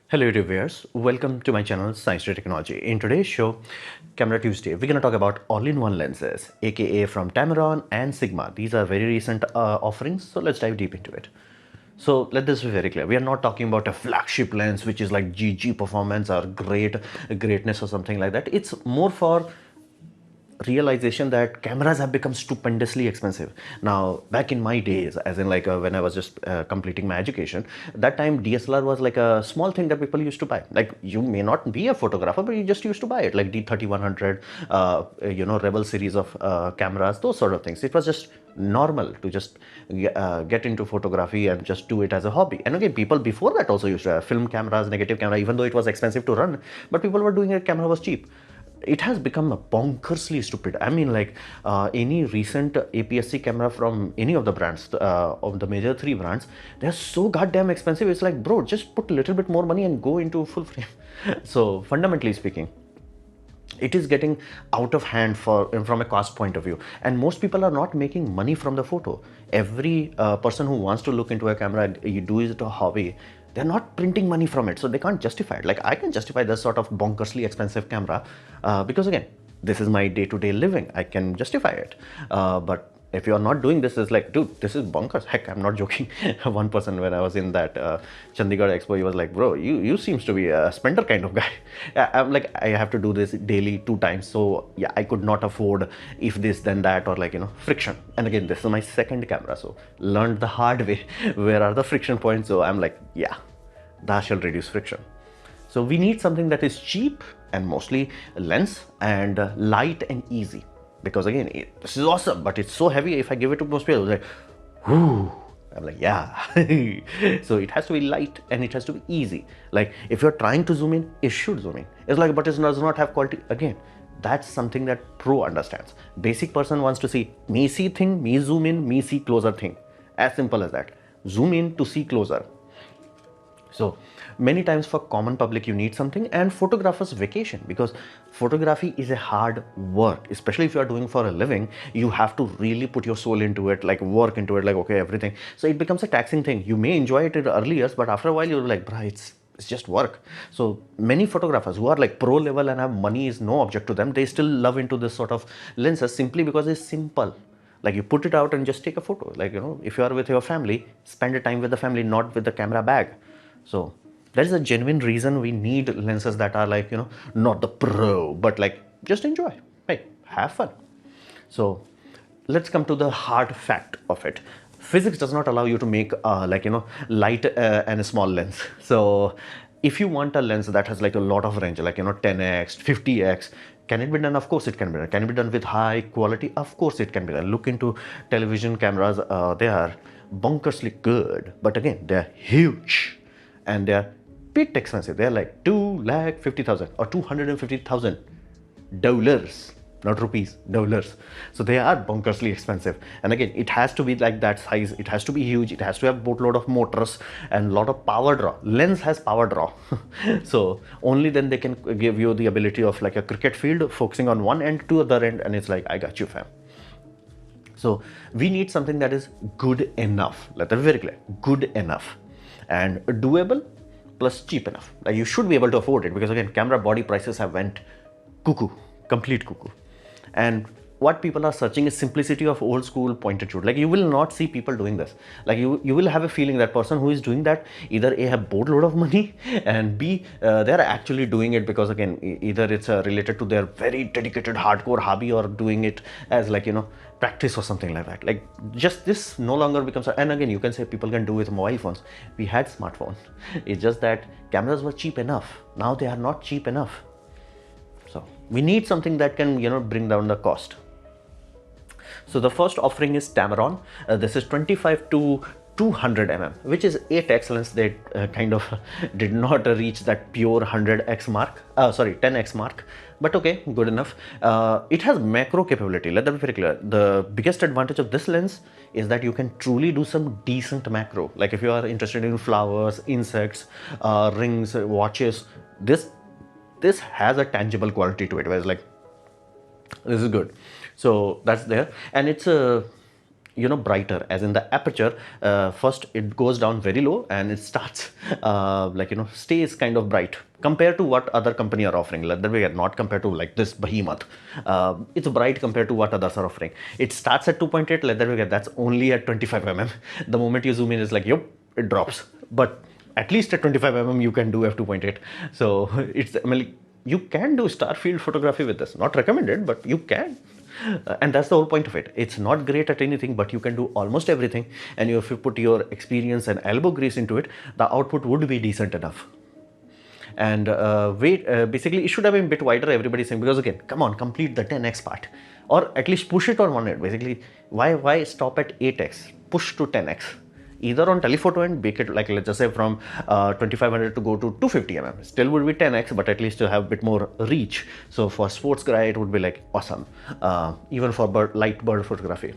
Hello YouTube viewers, welcome to my channel Science to Technology. In today's show, Camera Tuesday, we're going to talk about all-in-one lenses, aka from Tamron and Sigma. These are very recent offerings, so let's dive deep into it. So let this be very clear. We are not talking about a flagship lens which is like GG performance or greatness or something like that. It's more for realization that cameras have become stupendously expensive. Now, back in my days, as in like when I was just completing my education, that time DSLR was like a small thing that people used to buy. Like you may not be a photographer, but you just used to buy it, like D3100, Rebel series of cameras, those sort of things. It was just normal to just get into photography and just do it as a hobby. And again, people before that also used to have film cameras, negative camera, even though it was expensive to run, but people were doing it, camera was cheap. It has become a bonkersly stupid. I mean, like any recent APS-C camera from any of the brands, of the major three brands, they're so goddamn expensive. It's like, bro, just put a little bit more money and go into full frame. So fundamentally speaking, it is getting out of hand from a cost point of view, and most people are not making money from the photo. Every person who wants to look into a camera, you do it a hobby, they're not printing money from it, so they can't justify it. Like I can justify this sort of bonkersly expensive camera because again, this is my day-to-day living. I can justify it, but if you're not doing this, it's like, dude, this is bonkers. Heck, I'm not joking. One person, when I was in that Chandigarh expo, he was like, bro, you seems to be a spender kind of guy. I'm like, I have to do this daily 2 times, so yeah, I could not afford if this then that, or like, friction. And again, this is my second camera, so learned the hard way where are the friction points. So I'm like, yeah, that shall reduce friction. So we need something that is cheap and mostly lens and light and easy. Because again, this is awesome, but it's so heavy. If I give it to most people, like, whoo, I'm like, yeah. So it has to be light and it has to be easy. Like if you're trying to zoom in, it should zoom in. It's like, but it does not have quality. Again, that's something that pro understands. Basic person wants to see me see thing, me zoom in, me see closer thing. As simple as that. Zoom in to see closer. So many times for common public, you need something, and photographers vacation, because photography is a hard work, especially if you are doing for a living. You have to really put your soul into it, like work into it, like, okay, everything. So it becomes a taxing thing. You may enjoy it in the early years, but after a while you're like, bruh, it's just work. So many photographers who are like pro level and have money is no object to them, they still love into this sort of lenses simply because it's simple. Like you put it out and just take a photo. Like, if you are with your family, spend a time with the family, not with the camera bag. So that is a genuine reason we need lenses that are like, not the pro, but like just enjoy, hey, have fun. So let's come to the hard fact of it. Physics does not allow you to make light and a small lens. So if you want a lens that has like a lot of range, like 10x, 50x, can it be done? Of course it can be done. Can it be done with high quality? Of course it can be done. Look into television cameras, they are bonkersly good, but again, they're huge. And they're bit expensive. They're like 2,50,000 or $250,000, not rupees, dollars. So they are bonkersly expensive. And again, it has to be like that size. It has to be huge. It has to have boatload of motors and lot of power draw. Lens has power draw. So only then they can give you the ability of like a cricket field, focusing on one end to other end, and it's like, I got you, fam. So we need something that is good enough. Let that be very clear. Good enough and doable plus cheap enough. Like you should be able to afford it, because again, camera body prices have went cuckoo, complete cuckoo. And what people are searching is simplicity of old school point and shoot. Like you will not see people doing this. Like you will have a feeling that person who is doing that either A, have boatload of money, and B, they're actually doing it because again, either it's related to their very dedicated hardcore hobby, or doing it as like, practice or something like that. Like just this no longer becomes, and again, you can say people can do with mobile phones. We had smartphones. It's just that cameras were cheap enough. Now they are not cheap enough. So we need something that can, bring down the cost. So the first offering is Tamron. This is 25-200mm, which is 8x lens. They kind of did not reach that pure 100x mark. 10x mark. But okay, good enough. It has macro capability. Let that be very clear. The biggest advantage of this lens is that you can truly do some decent macro. Like if you are interested in flowers, insects, rings, watches, this has a tangible quality to it, where it's like, this is good. So that's there, and it's brighter, as in the aperture. First it goes down very low and it starts stays kind of bright compared to what other company are offering. Let that be, not compared to like this behemoth. It's bright compared to what others are offering. It starts at 2.8. Let that be, that's only at 25 mm. The moment you zoom in, it's like, yep, it drops. But at least at 25 mm you can do f2.8. So it's, I mean, you can do star field photography with this. Not recommended, but you can. And that's the whole point of it. It's not great at anything, but you can do almost everything. And if you put your experience and elbow grease into it, the output would be decent enough. And basically it should have been a bit wider, everybody's saying, because again, come on, complete the 10x part, or at least push it on one end. Basically, why stop at 8x? Push to 10x. Either on telephoto end, make it like, let's just say from 2500 to go to 250 mm. Still would be 10x, but at least to have a bit more reach. So for sports guy, it would be like awesome. Even for light bird photography.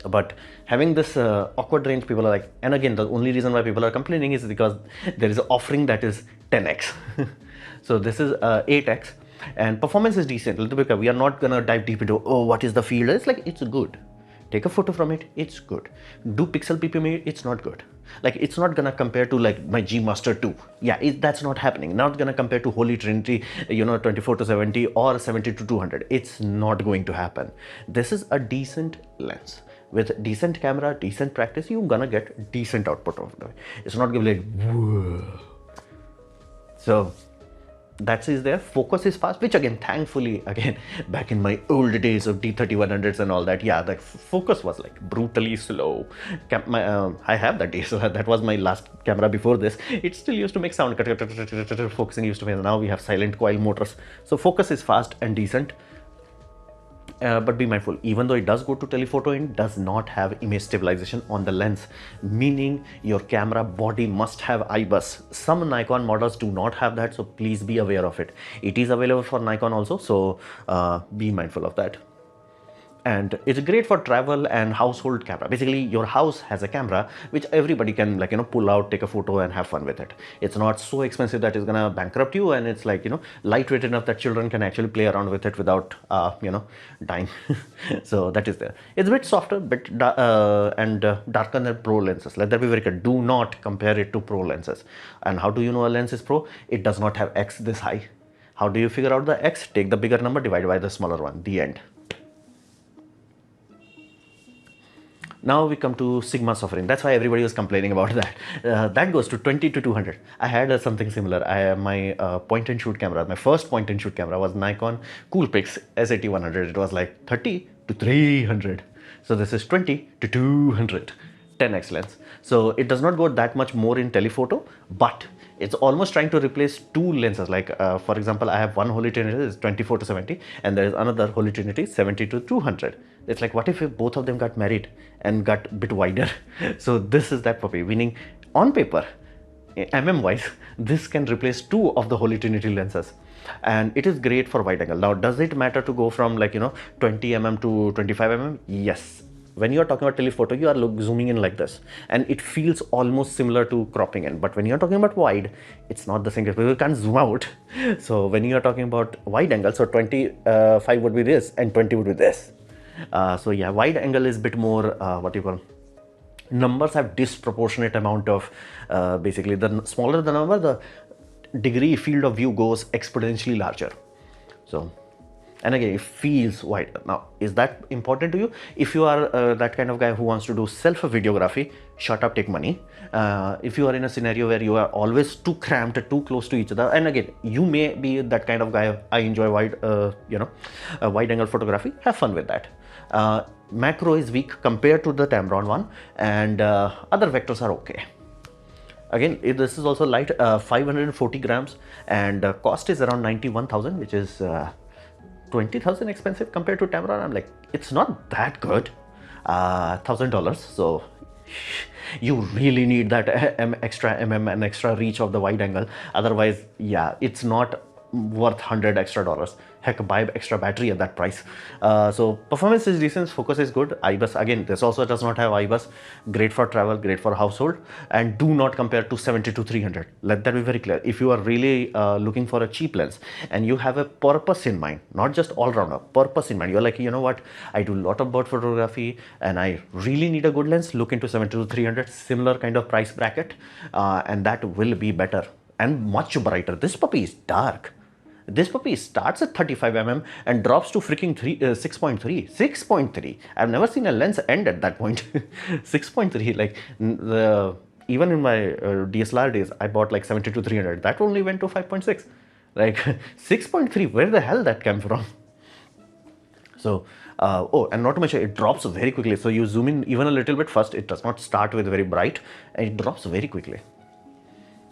But having this awkward range, people are like, and again, the only reason why people are complaining is because there is an offering that is 10x. So this is 8x, and performance is decent. We are not gonna dive deep into, oh, what is the field? It's like, it's good. Take a photo from it, it's good. Do pixel PPM, it's not good. Like, it's not gonna compare to like my G Master 2. Yeah, that's not happening. Not gonna compare to Holy Trinity, 24-70 or 70-200. It's not going to happen. This is a decent lens. With decent camera, decent practice, you're gonna get decent output of it. It's not gonna be like, whoa. So that is there. Focus is fast, which again, thankfully, again, back in my old days of D3100s and all that, yeah, the focus was like brutally slow. I have that day, so that was my last camera before this. It still used to make sound, focusing used to be. Now we have silent coil motors, so focus is fast and decent. But be mindful, even though it does go to telephoto, it does not have image stabilization on the lens, meaning your camera body must have IBIS. Some Nikon models do not have that, so please be aware of it. It is available for Nikon also, so be mindful of that. And it's great for travel and household camera. Basically, your house has a camera which everybody can pull out, take a photo and have fun with it. It's not so expensive that it's gonna bankrupt you, and it's like lightweight enough that children can actually play around with it without dying. So that is there. It's a bit softer, darker than pro lenses. Let that be very clear. Do not compare it to pro lenses. And how do you know a lens is pro? It does not have X this high. How do you figure out the X? Take the bigger number, divide by the smaller one. The end. Now we come to Sigma suffering. That's why everybody was complaining about that. That goes to 20-200. I had something similar. My point and shoot camera, my first point and shoot camera was Nikon Coolpix S80-100. It was like 30-300. So this is 20-200, 10x lens. So it does not go that much more in telephoto, but it's almost trying to replace two lenses. Like for example, I have one Holy Trinity is 24-70, and there is another Holy Trinity 70-200. It's like, what if both of them got married and got a bit wider? So this is that puppy, meaning on paper, wise, this can replace two of the Holy Trinity lenses. And it is great for wide angle. Now, does it matter to go from 20 mm to 25 mm? Yes. When you are talking about telephoto, you are zooming in like this, and it feels almost similar to cropping in. But when you are talking about wide, it's not the same. You can't zoom out. So when you are talking about wide angle, so 25 would be this and 20 would be this. So yeah, wide angle is a bit more, numbers have disproportionate amount of, basically the smaller the number, the degree field of view goes exponentially larger. So, and again, it feels wider. Now, is that important to you? If you are that kind of guy who wants to do self-videography, shut up, take money. If you are in a scenario where you are always too cramped, too close to each other, and again, you may be that kind of guy, I enjoy wide angle photography, have fun with that. Macro is weak compared to the Tamron one, and other vectors are okay. Again, this is also light, 540 grams, and cost is around 91,000, which is 20,000 expensive compared to Tamron. I'm like, it's not that good, $1,000. So you really need that extra and extra reach of the wide angle. Otherwise, yeah, it's not worth 100 extra dollars. Heck, buy extra battery at that price. So performance is decent, focus is good. IBUS, again, this also does not have IBUS. Great for travel, great for household, and do not compare to 70-300. Let that be very clear. If you are really looking for a cheap lens and you have a purpose in mind, not just all-rounder, purpose in mind, you're like, you know what, I do a lot of bird photography and I really need a good lens, look into 70-300, similar kind of price bracket, and that will be better and much brighter. This puppy is dark. This puppy starts at 35mm and drops to freaking 6.3. 6.3. I've never seen a lens end at that point. 6.3. Like even in my DSLR days, I bought like 70-300. That only went to 5.6. Like 6.3. Where the hell that came from? So, oh, and not to mention, it drops very quickly. So you zoom in even a little bit first. It does not start with very bright, and it drops very quickly.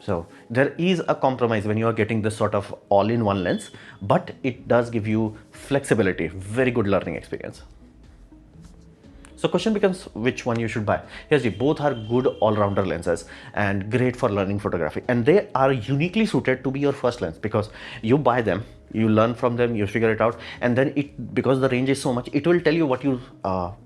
So there is a compromise when you are getting this sort of all-in-one lens, but it does give you flexibility, very good learning experience. So question becomes which one you should buy. Yes, both are good all-rounder lenses and great for learning photography, and they are uniquely suited to be your first lens because you buy them, you learn from them, you figure it out, and then because the range is so much, it will tell you what you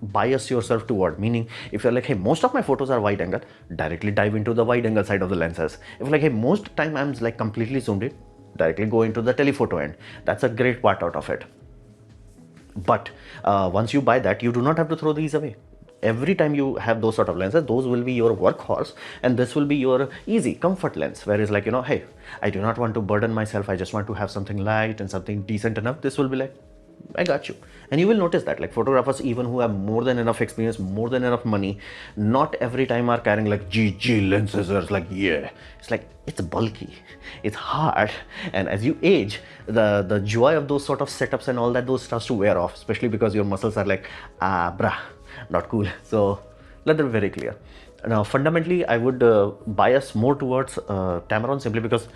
bias yourself toward. Meaning, if you're like, hey, most of my photos are wide angle, directly dive into the wide angle side of the lenses. If like, hey, most time I'm like completely zoomed in, directly go into the telephoto end. That's a great part out of it. But once you buy that, you do not have to throw these away. Every time you have those sort of lenses, those will be your workhorse, and this will be your easy comfort lens. Whereas like, you know, hey, I do not want to burden myself, I just want to have something light and something decent enough. This will be like, I got you. And you will notice that like photographers, even who have more than enough experience, more than enough money, not every time are carrying like GG lenses. Or it's like, yeah, it's like, it's bulky, it's hard, and as you age, the joy of those sort of setups and all that, those starts to wear off, especially because your muscles are like, brah, not cool. So let that be very clear. Now fundamentally, I would bias more towards Tamron, simply because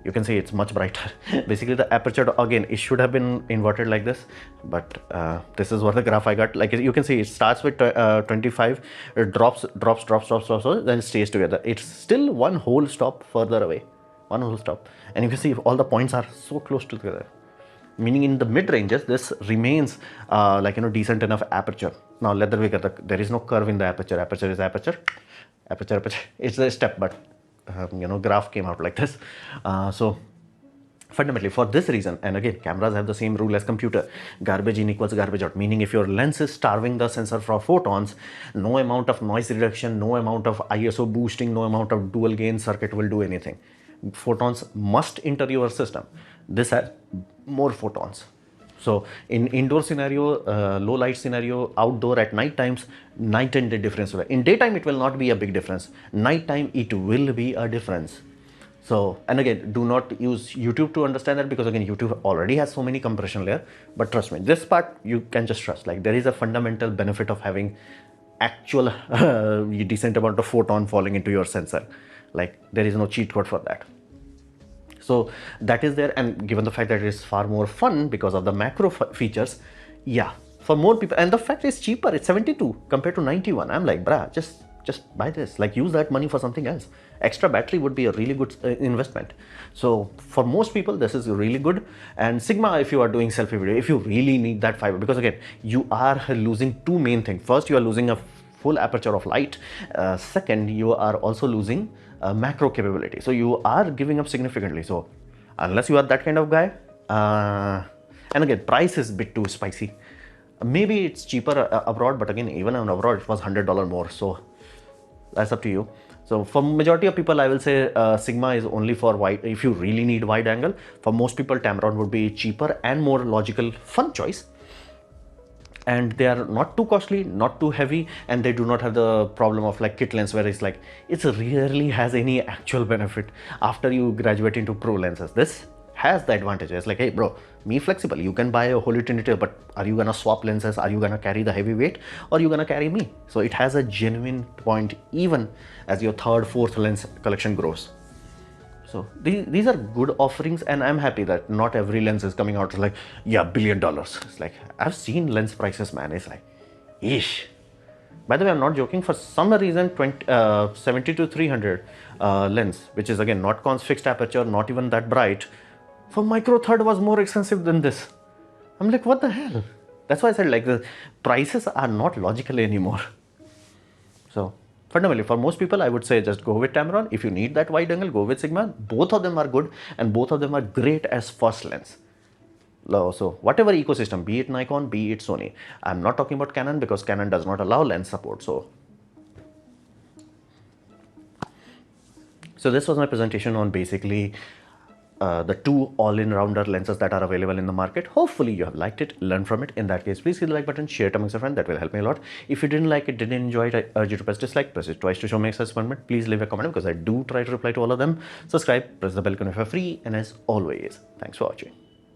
you can see it's much brighter. Basically the aperture, again, it should have been inverted like this, but this is what the graph I got. Like you can see, it starts with 25, it drops, then it stays together. It's still one whole stop further away, one whole stop, and you can see all the points are so close together. Meaning in the mid ranges, this remains like, you know, decent enough aperture. Now let there be, there is no curve in the aperture. Aperture is aperture. It's a step, but you know, graph came out like this. So fundamentally for this reason, and again, cameras have the same rule as computer, garbage in equals garbage out. Meaning if your lens is starving the sensor for photons, no amount of noise reduction, no amount of ISO boosting, no amount of dual gain circuit will do anything. Photons must enter your system. This has more photons. So in indoor scenario, low light scenario, outdoor at night times, night and day difference. In daytime, it will not be a big difference. Nighttime, it will be a difference. So, and again, do not use YouTube to understand that, because again, YouTube already has so many compression layer. But trust me, this part you can just trust. Like there is a fundamental benefit of having actual decent amount of photon falling into your sensor. Like there is no cheat code for that. So that is there, and given the fact that it is far more fun because of the macro features, yeah, for more people, and the fact it's cheaper, it's 72 compared to 91. I'm like, brah, just buy this, like use that money for something else. Extra battery would be a really good investment. So for most people, this is really good. And Sigma, if you are doing selfie video, if you really need that fiber, because again, you are losing two main things. First, you are losing a full aperture of light. Second, you are also losing macro capability. So you are giving up significantly. So unless you are that kind of guy, and again, price is a bit too spicy. Maybe it's cheaper abroad, but again, even abroad, it was $100 more. So that's up to you. So for majority of people, I will say Sigma is only for wide. If you really need wide angle, for most people, Tamron would be cheaper and more logical, fun choice. And they are not too costly, not too heavy, and they do not have the problem of like kit lens, where it's like, it rarely has any actual benefit after you graduate into pro lenses. This has the advantages. Like, hey bro, me flexible, you can buy a Holy Trinity, but are you gonna swap lenses? Are you gonna carry the heavy weight, or are you gonna carry me? So it has a genuine point even as your third, fourth lens collection grows. So these are good offerings, and I'm happy that not every lens is coming out like, yeah, $1 billion. It's like, I've seen lens prices, man. It's like, ish. By the way, I'm not joking. For some reason, 70-300 lens, which is again not fixed aperture, not even that bright, For micro third was more expensive than this. I'm like, what the hell? That's why I said, like, the prices are not logical anymore. So fundamentally, for most people, I would say just go with Tamron. If you need that wide angle, go with Sigma. Both of them are good and both of them are great as first lens. So whatever ecosystem, be it Nikon, be it Sony. I'm not talking about Canon because Canon does not allow lens support. So this was my presentation on basically the two all-in-rounder lenses that are available in the market. Hopefully you have liked it, learned from it. In that case, please hit the like button, share it amongst your friends. That will help me a lot. If you didn't like it, didn't enjoy it, I urge you to press dislike, press it twice to show me excitement. Please leave a comment because I do try to reply to all of them. Subscribe, press the bell icon if you're free, and as always, thanks for watching.